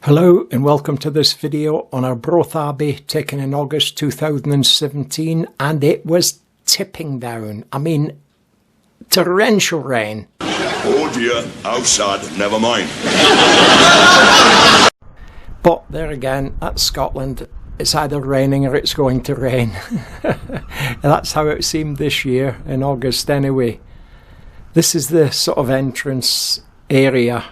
Hello and welcome to this video on Arbroath Abbey taken in August 2017, and it was tipping down. I mean, torrential rain. Oh dear, outside, never mind. But there again, that's Scotland. It's either raining or it's going to rain. And that's how it seemed this year in August anyway. This is the sort of entrance area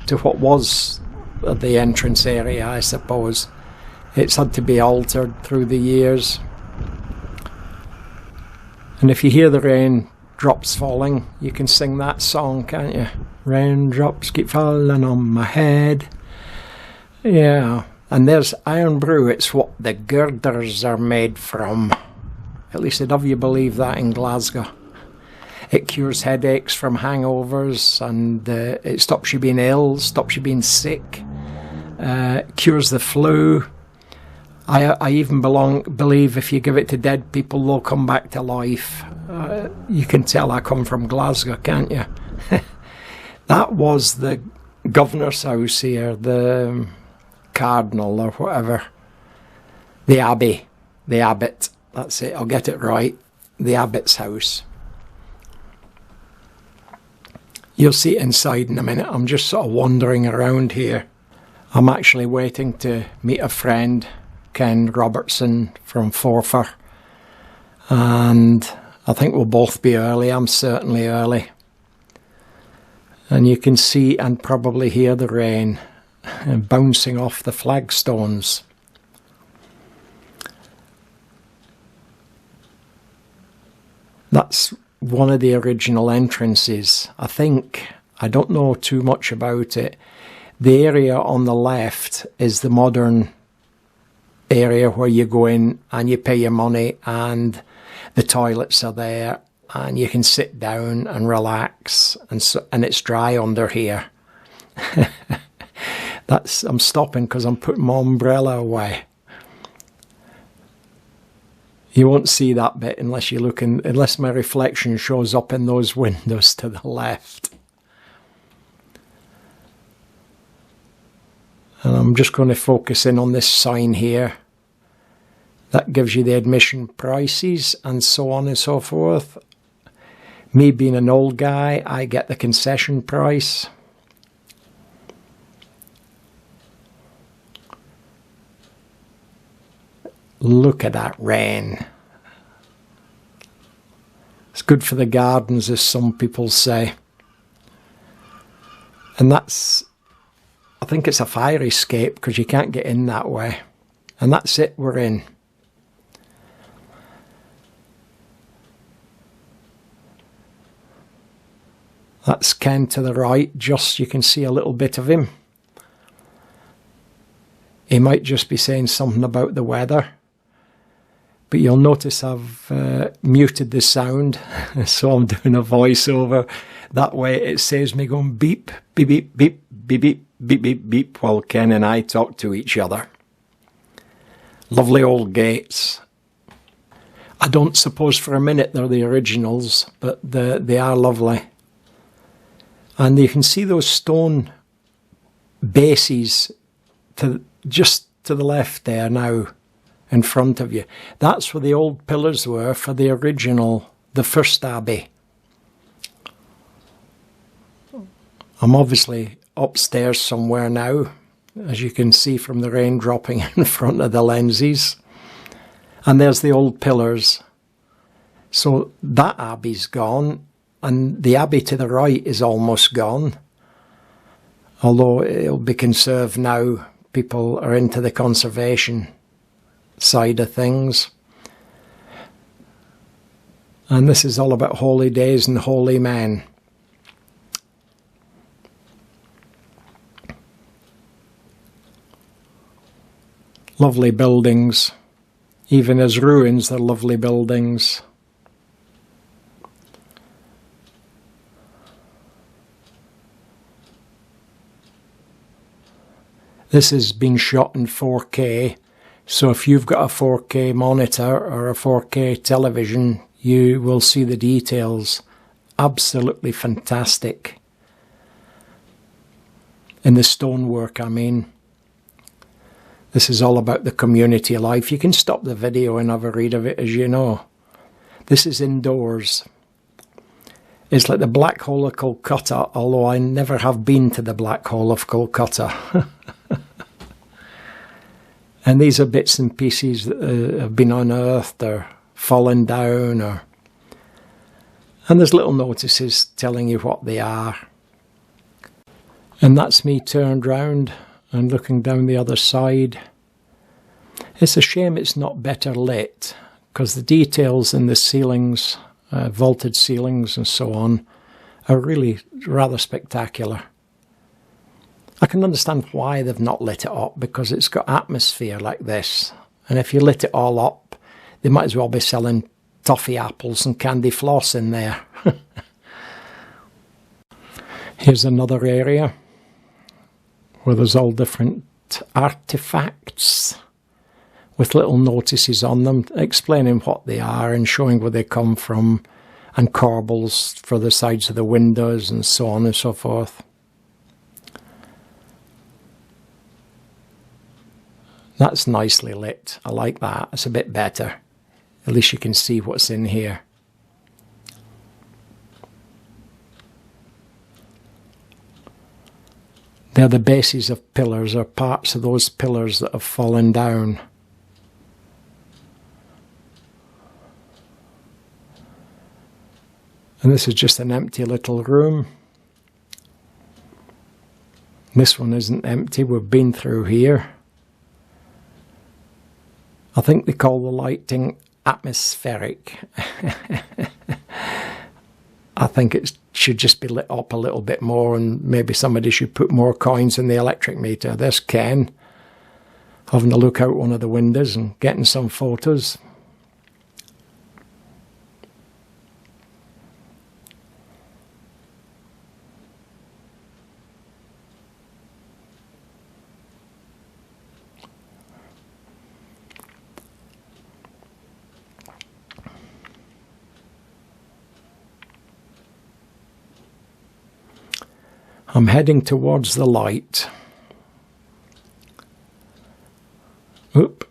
to what was the entrance area, I suppose. It's had to be altered through the years. And if you hear the raindrops falling, you can sing that song, can't you? Raindrops keep falling on my head. Yeah. And there's iron brew. It's what the girders are made from. At least I'd have you believe that in Glasgow. It cures headaches from hangovers, and it stops you being ill, stops you being sick, cures the flu. I even believe if you give it to dead people, they'll come back to life. You can tell I come from Glasgow, can't you? That was the governor's house here, the Cardinal or whatever. The Abbey, the Abbot, that's it, I'll get it right. The Abbot's house. You'll see it inside in a minute. I'm just sort of wandering around here. I'm actually waiting to meet a friend, Ken Robertson from Forfar. And I think we'll both be early. I'm certainly early. And you can see and probably hear the rain bouncing off the flagstones. That's one of the original entrances, I think. I don't know too much about it. The area on the left is the modern area where you go in and you pay your money and the toilets are there and you can sit down and relax, and it's dry under here. I'm stopping because I'm putting my umbrella away. You won't see that bit unless you look in, unless my reflection shows up in those windows to the left. And I'm just going to focus in on this sign here. That gives you the admission prices and so on and so forth. Me being an old guy, I get the concession price. Look at that rain. It's good for the gardens, as some people say. And that's, I think it's a fire escape because you can't get in that way. And that's it, we're in. That's Ken to the right, just you can see a little bit of him. He might just be saying something about the weather. But you'll notice I've muted the sound, so I'm doing a voiceover. That way it saves me going beep, beep, beep, beep, beep, beep, beep, beep, beep, while Ken and I talk to each other. Lovely old gates. I don't suppose for a minute they're the originals, but they are lovely. And you can see those stone bases just to the left there now. In front of you. That's where the old pillars were for the original, the first abbey. I'm obviously upstairs somewhere now, as you can see from the rain dropping in front of the lenses. And there's the old pillars. So that abbey's gone, and the abbey to the right is almost gone. Although it'll be conserved now. People are into the conservation side of things. And this is all about holy days and holy men. Lovely buildings. Even as ruins, they're lovely buildings. This has been shot in 4K. So if you've got a 4K monitor or a 4K television, you will see the details. Absolutely fantastic. In the stonework, I mean. This is all about the community life. You can stop the video and have a read of it, as you know. This is indoors. It's like the Black Hole of Calcutta, although I never have been to the Black Hole of Calcutta. And these are bits and pieces that have been unearthed or fallen down, and there's little notices telling you what they are. And that's me turned round and looking down the other side. It's a shame it's not better lit, because the details in the ceilings, vaulted ceilings and so on, are really rather spectacular. I can understand why they've not lit it up, because it's got atmosphere like this. And if you lit it all up, they might as well be selling toffee apples and candy floss in there. Here's another area where there's all different artifacts with little notices on them explaining what they are and showing where they come from, and corbels for the sides of the windows and so on and so forth. That's nicely lit. I like that. It's a bit better. At least you can see what's in here. They're the bases of pillars, or parts of those pillars that have fallen down. And this is just an empty little room. This one isn't empty. We've been through here. I think they call the lighting atmospheric. I think it should just be lit up a little bit more, and maybe somebody should put more coins in the electric meter. There's Ken having a look out one of the windows and getting some photos. I'm heading towards the light. Oop.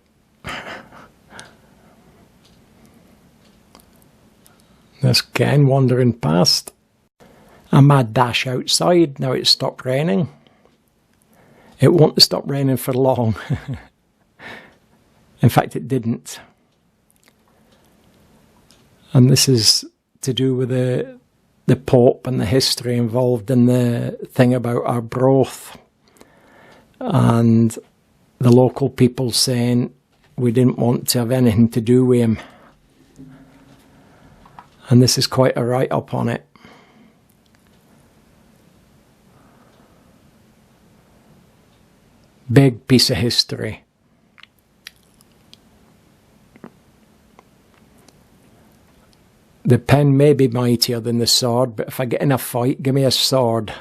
There's Ken wandering past. A mad dash outside. Now it's stopped raining. It won't stop raining for long. In fact, it didn't. And this is to do with the Pope and the history involved in the thing about Arbroath, and the local people saying we didn't want to have anything to do with him. And this is quite a write-up on it. Big piece of history. The pen may be mightier than the sword, but if I get in a fight, give me a sword.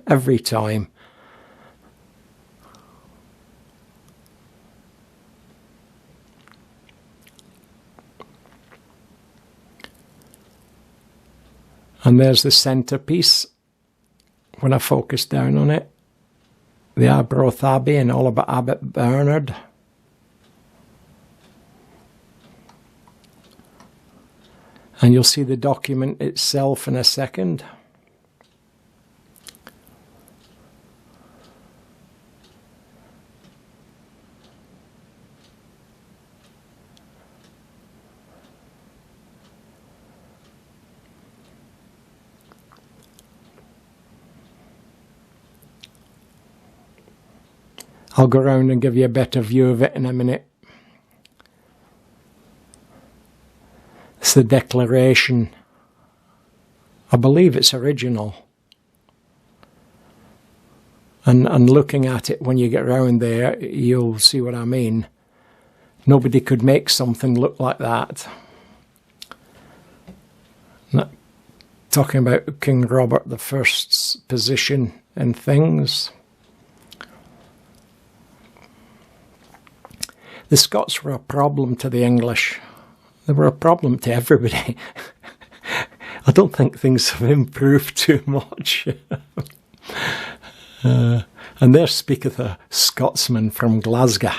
Every time. And there's the centrepiece, when I focus down on it. The Arbroath Abbey and all about Abbot Bernard. And you'll see the document itself in a second. I'll go around and give you a better view of it in a minute. It's the declaration. I believe it's original. And looking at it when you get around there, you'll see what I mean. Nobody could make something look like that. Not talking about King Robert I's position in things. The Scots were a problem to the English. They were a problem to everybody. I don't think things have improved too much. And there speaketh a Scotsman from Glasgow.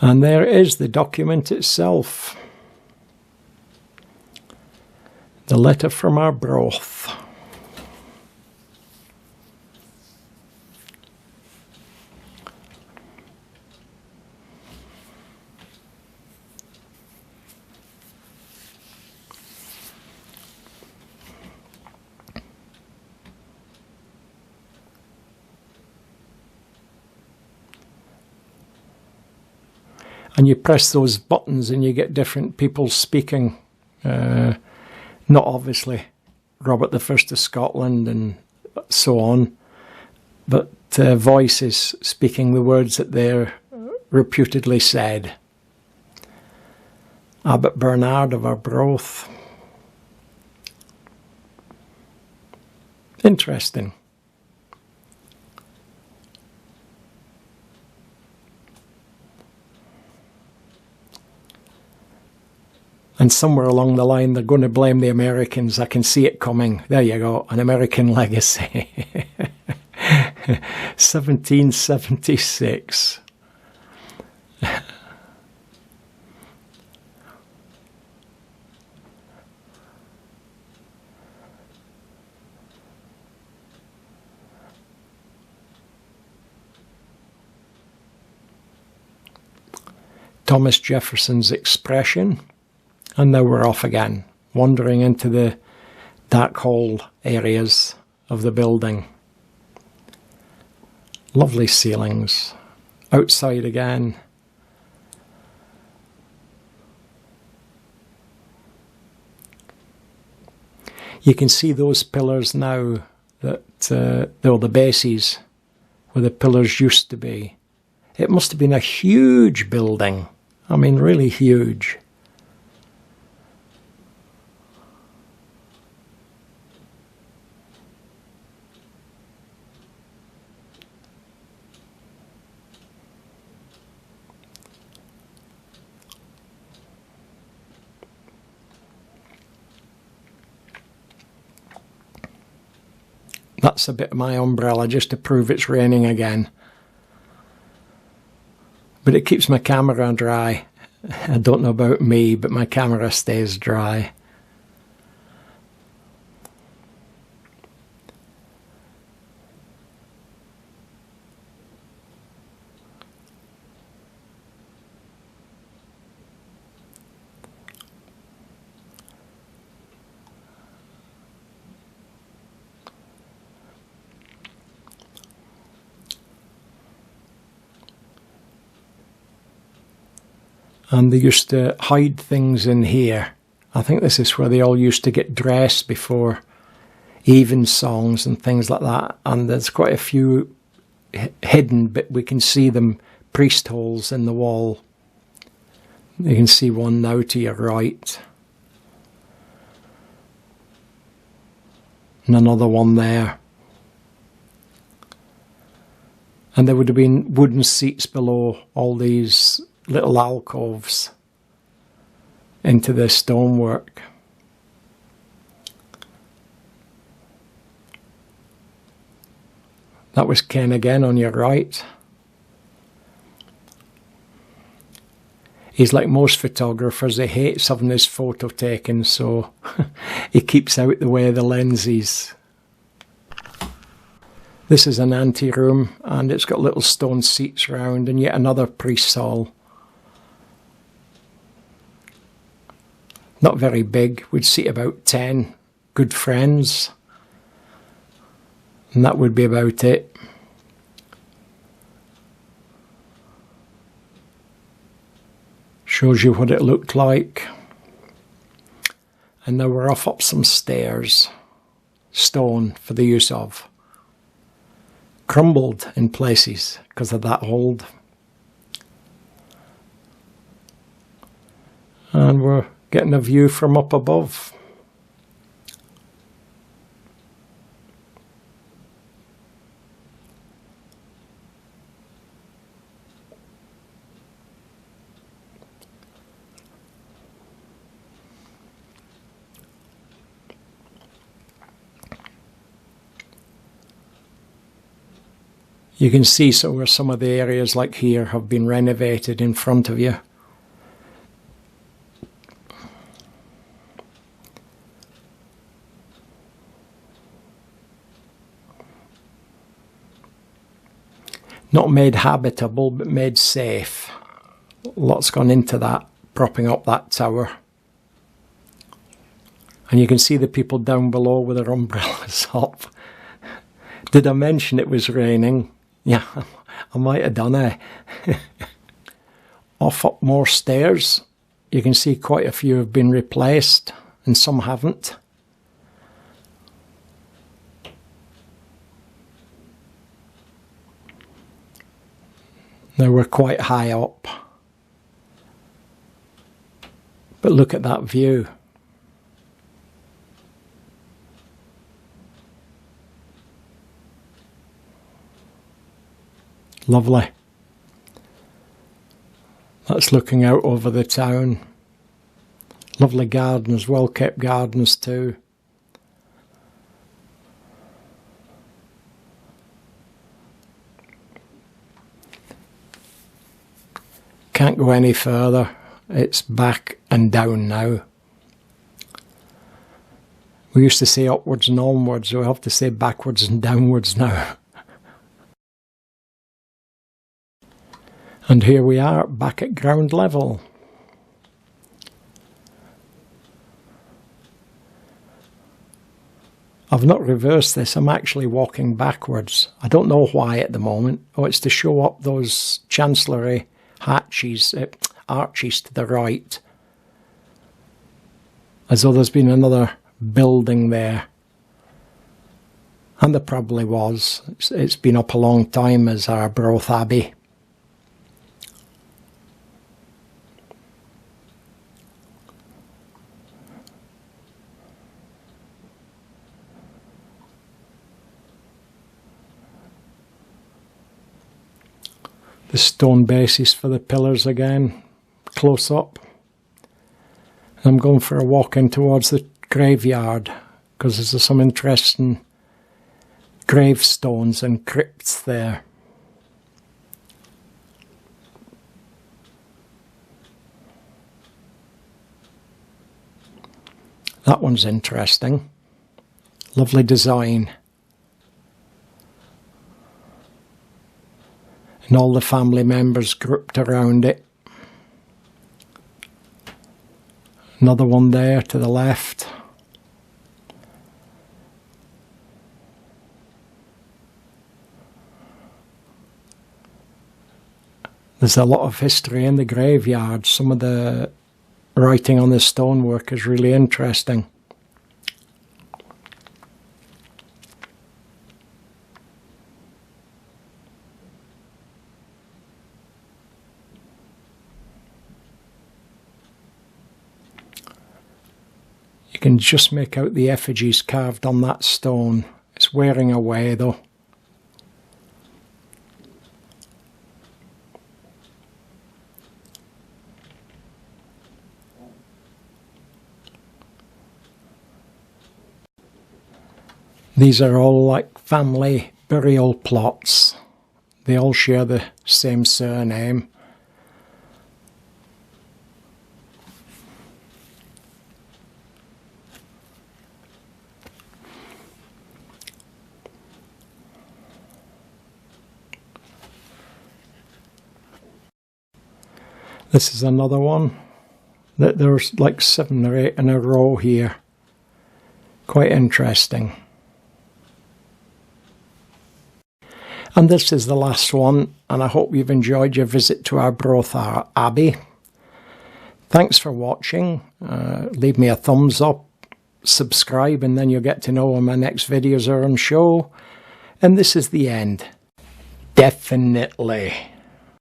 And there is the document itself. The letter from Arbroath. And you press those buttons and you get different people speaking. Not obviously Robert I of Scotland and so on, but voices speaking the words that they're reputedly said. Abbot Bernard of Arbroath. Interesting. And somewhere along the line, they're going to blame the Americans. I can see it coming. There you go, an American legacy. 1776. Thomas Jefferson's expression. And now we're off again, wandering into the dark hole areas of the building. Lovely ceilings. Outside again. You can see those pillars now, that they're the bases where the pillars used to be. It must have been a huge building. I mean, really huge. That's a bit of my umbrella just to prove it's raining again. But it keeps my camera dry. I don't know about me, but my camera stays dry. And they used to hide things in here. I think this is where they all used to get dressed before evensongs and things like that. And there's quite a few hidden, but we can see them, priest holes in the wall. You can see one now to your right. And another one there. And there would have been wooden seats below all these little alcoves into the stonework. That was Ken again on your right. He's like most photographers, he hates having his photo taken, so he keeps out the way of the lenses. This is an anteroom, and it's got little stone seats round, and yet another priest's hall. Not very big, we'd seat about 10 good friends. And that would be about it. Shows you what it looked like. And now we're off up some stairs, stone for the use of. Crumbled in places because of that hold. And we're getting a view from up above. You can see where some of the areas like here have been renovated in front of you. Not made habitable, but made safe. Lots gone into that, propping up that tower. And you can see the people down below with their umbrellas up. Did I mention it was raining? Yeah, I might have done it. Off up more stairs. You can see quite a few have been replaced and some haven't. Now we're quite high up. But look at that view. Lovely. That's looking out over the town. Lovely gardens, well kept gardens too. Can't go any further. It's back and down now. We used to say upwards and onwards, so we have to say backwards and downwards now. And here we are, back at ground level. I've not reversed this, I'm actually walking backwards. I don't know why at the moment. Oh, it's to show up those chancellery arches to the right. As though there's been another building there. And there probably was. It's been up a long time as Arbroath Abbey. The stone bases for the pillars again, close up. I'm going for a walk in towards the graveyard because there's some interesting gravestones and crypts there. That one's interesting. Lovely design. And all the family members grouped around it. Another one there to the left. There's a lot of history in the graveyard. Some of the writing on the stonework is really interesting. You can just make out the effigies carved on that stone. It's wearing away though. These are all like family burial plots. They all share the same surname. This is another one. There's like 7 or 8 in a row here. Quite interesting. And this is the last one, and I hope you've enjoyed your visit to Arbroath Abbey. Thanks for watching. Leave me a thumbs up, subscribe, and then you'll get to know when my next videos are on show. And this is the end. Definitely.